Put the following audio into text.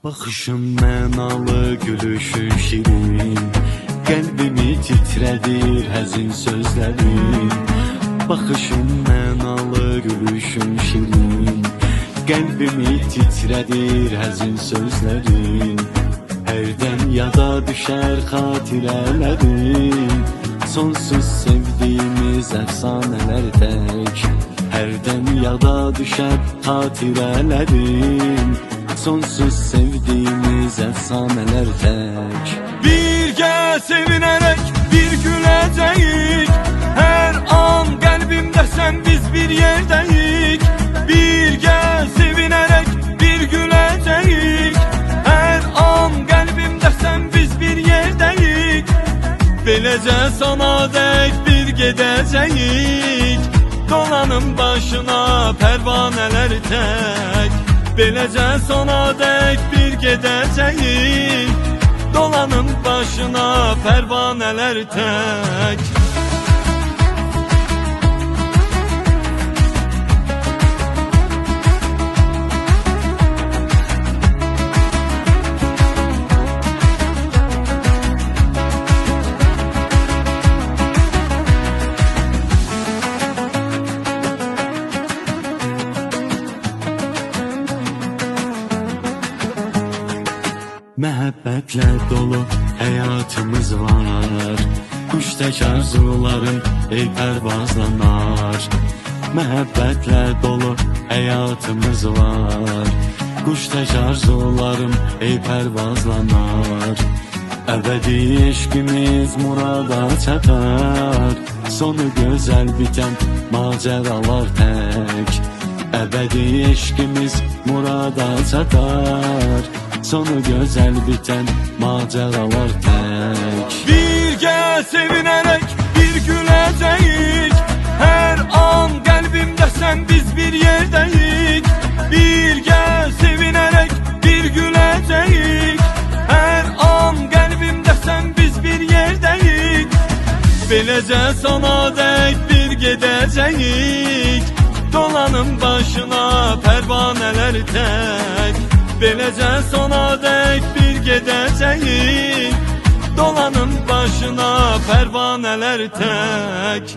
Bakışın mənalı, gülüşün şirin, qəlbimi titrədir həzin sözlərin. Bakışın mənalı, gülüşün şirin, qəlbimi titrədir həzin sözlərin. Hərdən yada düşər xatirələrin, sonsuz sevdiyimiz əfsanələr tək. Hərdən yada düşər xatirələrin, sonsuz sevdiğimiz efsaneler tek. Birgə sevinərək bir güləcəyik, hər an qəlbimdəsən biz bir yerdəyik. Birgə sevinərək bir güləcəyik, hər an qəlbimdəsən biz bir yerdəyik. Beləcə sana dək bir gedəcəyik, dolanın başına pərvanələr tək. Beləcə sona dək bir gedəcəyik, dolanın başına pərvanələr tək. Məhəbbətlə dolu həyatımız var, kuş tək arzularım ey pərvazlanar. Məhəbbətlə dolu həyatımız var, kuş tək arzularım ey pərvazlanar. Əbədi eşqimiz murada çatar, sonu gözəl bitən macəralar tək. Əbədi eşqimiz murada çatar, sonu gözəl bitən macəralar tək. Birgə sevinərək bir güləcəyik, hər an qəlbimdəsən biz bir yerdəyik. Birgə sevinərək bir güləcəyik, hər an qəlbimdəsən biz bir yerdəyik. Beləcə sana dək bir gedəcəyik, dolanın başına pərvanələr tək. Beləcə sona dək bir gedəcəyik, dolanın başına pərvanələr tək.